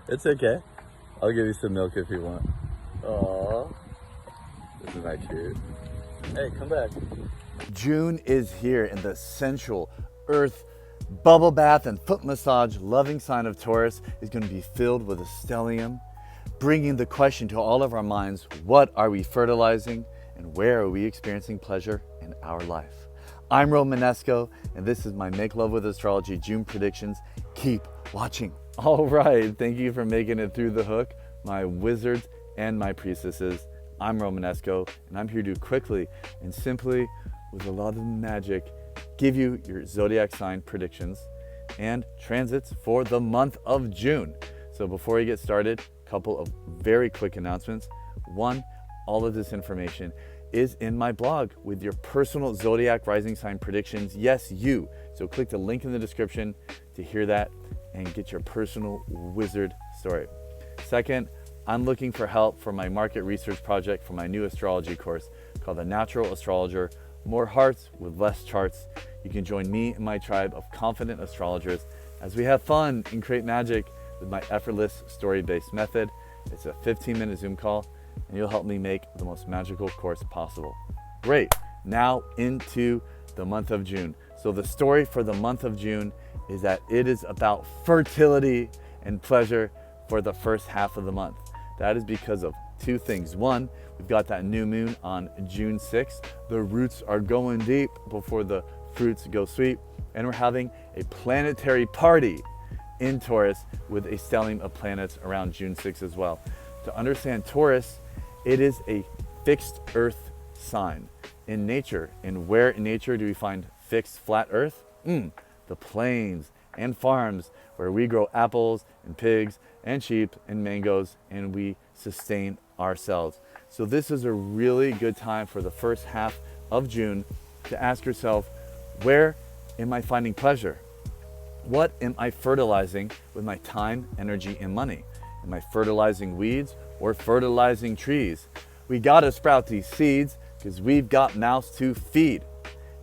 It's okay. I'll give you some milk if you want. Aww. Isn't that cute? Hey, come back. June is here, and the central earth bubble bath and foot massage loving sign of Taurus is going to be filled with a stellium, bringing the question to all of our minds: what are we fertilizing and where are we experiencing pleasure in our life? I'm Romanesco, and this is my Make Love with Astrology June predictions. Keep watching. All right, thank you for making it through the hook, my wizards and my priestesses. I'm Romanesco, and I'm here to quickly and simply, with a lot of magic, give you your zodiac sign predictions and transits for the month of June. So before we get started, a couple of very quick announcements. One, all of this information is in my blog with your personal zodiac rising sign predictions. Yes, you. So click the link in the description to hear that and get your personal wizard story. Second, I'm looking for help for my market research project for my new astrology course called The Natural Astrologer, More Hearts with Less Charts. You can join me and my tribe of confident astrologers as we have fun and create magic with my effortless story-based method. It's a 15-minute Zoom call, and you'll help me make the most magical course possible. Great, now into the month of June. So the story for the month of June is that it is about fertility and pleasure for the first half of the month. That is because of two things. One, we've got that new moon on June 6th. The roots are going deep before the fruits go sweet. And we're having a planetary party in Taurus with a stellium of planets around June 6th as well. To understand Taurus, it is a fixed earth sign. In nature, and where in nature do we find fixed flat earth? The plains and farms where we grow apples and pigs and sheep and mangoes and we sustain ourselves. So this is a really good time for the first half of June to ask yourself, where am I finding pleasure? What am I fertilizing with my time, energy, and money? Am I fertilizing weeds or fertilizing trees? We gotta sprout these seeds because we've got mouths to feed.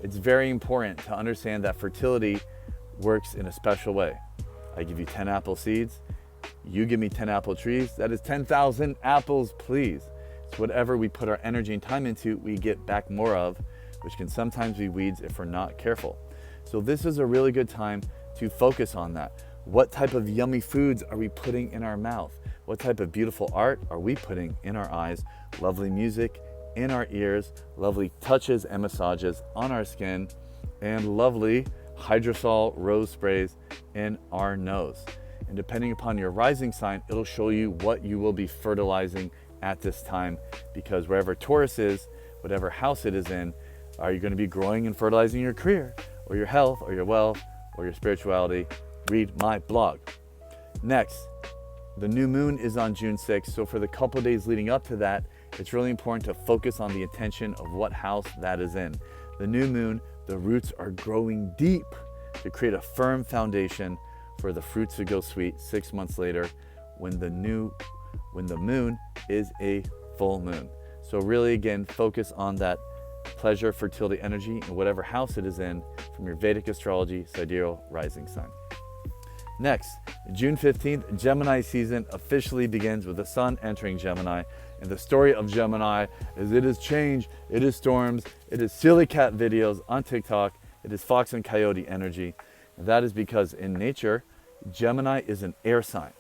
It's very important to understand that fertility works in a special way. I give you 10 apple seeds, you give me 10 apple trees, that is 10,000 apples, please. It's whatever we put our energy and time into, we get back more of, which can sometimes be weeds if we're not careful. So this is a really good time to focus on that. What type of yummy foods are we putting in our mouth? What type of beautiful art are we putting in our eyes? Lovely music in our ears, lovely touches and massages on our skin, and lovely hydrosol rose sprays in our nose. And depending upon your rising sign, it'll show you what you will be fertilizing at this time, because wherever Taurus is, whatever house it is in, are you going to be growing and fertilizing your career or your health or your wealth or your spirituality? Read my blog. Next, the new moon is on June 6th, so for the couple days leading up to that, it's really important to focus on the intention of what house that is in. The new moon, the roots are growing deep to create a firm foundation for the fruits to go sweet 6 months later when the moon is a full moon. So really, again, focus on that pleasure, fertility, energy in whatever house it is in from your Vedic astrology sidereal rising sign. Next, June 15th, Gemini season officially begins with the sun entering Gemini. And the story of Gemini is it is change, it is storms, it is silly cat videos on TikTok, it is fox and coyote energy. And that is because in nature, Gemini is an air sign,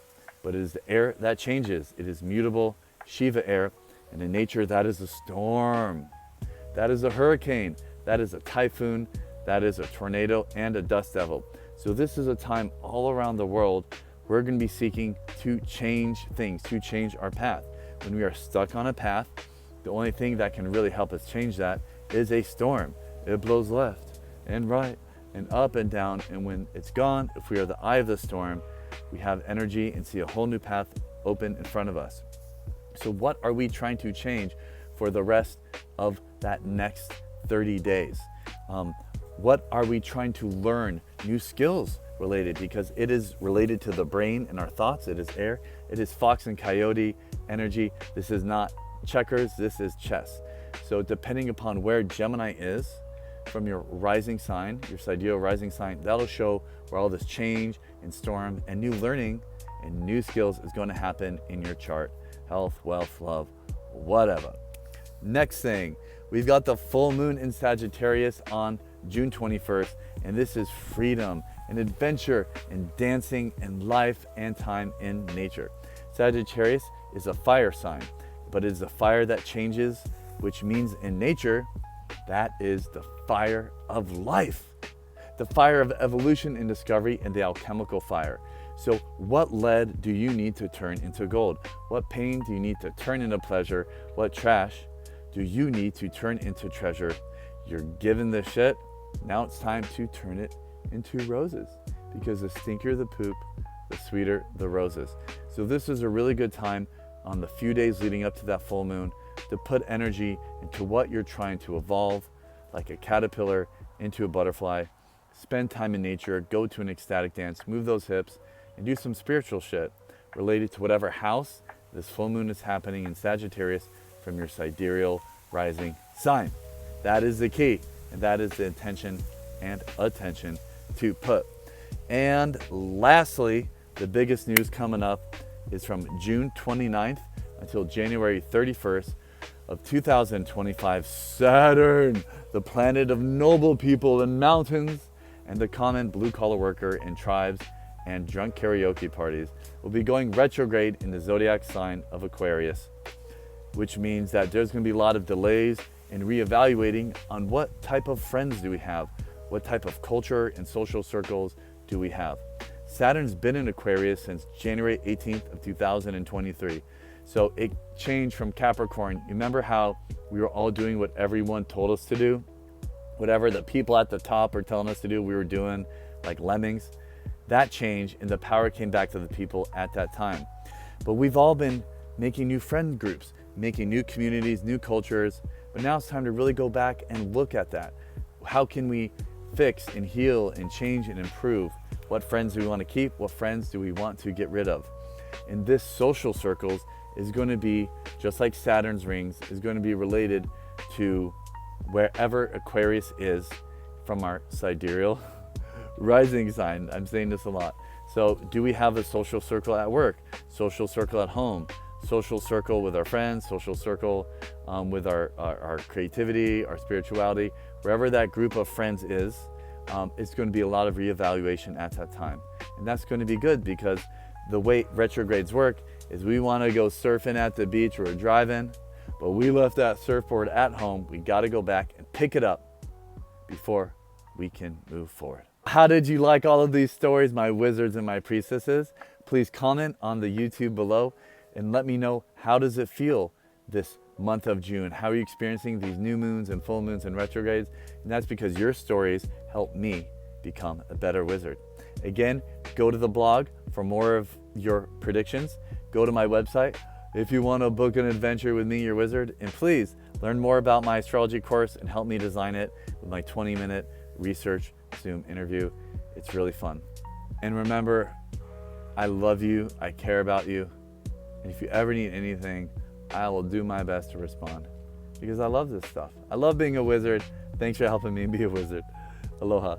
but it is the air that changes. It is mutable, Shiva air, and in nature, that is a storm. That is a hurricane, that is a typhoon, that is a tornado, and a dust devil. So this is a time all around the world we're going to be seeking to change things, to change our path. When we are stuck on a path, the only thing that can really help us change that is a storm. It blows left and right and up and down, and when it's gone, if we are the eye of the storm, we have energy and see a whole new path open in front of us. So what are we trying to change for the rest of that next 30 days? What are we trying to learn? New skills related, because it is related to the brain and our thoughts. It is air. It is fox and coyote energy. This is not checkers, this is chess. So depending upon where Gemini is, from your rising sign, your sidereal rising sign. That'll show where all this change and storm and new learning and new skills is going to happen in your chart. Health, wealth, love, whatever. Next thing, we've got the full moon in Sagittarius on June 21st, and this is freedom and adventure and dancing and life and time in nature. Sagittarius is a fire sign, but it is a fire that changes, which means in nature, that is the fire of life, the fire of evolution and discovery, and the alchemical fire. So what lead do you need to turn into gold? What pain do you need to turn into pleasure? What trash do you need to turn into treasure? You're given the shit. Now it's time to turn it into roses, because the stinkier the poop, the sweeter the roses. So this is a really good time on the few days leading up to that full moon to put energy into what you're trying to evolve, like a caterpillar into a butterfly. Spend time in nature, go to an ecstatic dance, move those hips, and do some spiritual shit related to whatever house this full moon is happening in Sagittarius from your sidereal rising sign. That is the key, and that is the intention and attention to put. And lastly, the biggest news coming up is from June 29th until January 31st of 2025. Saturn, the planet of noble people and mountains and the common blue-collar worker and tribes and drunk karaoke parties, will be going retrograde in the zodiac sign of Aquarius, which means that there's going to be a lot of delays in reevaluating on what type of friends do we have, what type of culture and social circles do we have. Saturn's been in Aquarius since January 18th of 2023. So it changed from Capricorn. You remember how we were all doing what everyone told us to do? Whatever the people at the top are telling us to do, we were doing like lemmings. That changed and the power came back to the people at that time. But we've all been making new friend groups, making new communities, new cultures. But now it's time to really go back and look at that. How can we fix and heal and change and improve? What friends do we want to keep? What friends do we want to get rid of? And this social circles is going to be, just like Saturn's rings, is going to be related to wherever Aquarius is from our sidereal rising sign. I'm saying this a lot. So do we have a social circle at work, social circle at home, social circle with our friends, social circle with our creativity, our spirituality? Wherever that group of friends is, it's going to be a lot of reevaluation at that time. And that's going to be good, because the way retrogrades work is we want to go surfing at the beach or driving, but we left that surfboard at home. We got to go back and pick it up before we can move forward. How did you like all of these stories, my wizards and my priestesses? Please comment on the YouTube below and let me know, how does it feel this month of June? How are you experiencing these new moons and full moons and retrogrades? And that's because your stories help me become a better wizard. Again, go to the blog for more of your predictions. Go to my website if you want to book an adventure with me, your wizard. And please learn more about my astrology course and help me design it with my 20-minute research Zoom interview. It's really fun. And remember, I love you, I care about you. And if you ever need anything, I will do my best to respond, because I love this stuff. I love being a wizard. Thanks for helping me be a wizard. Aloha.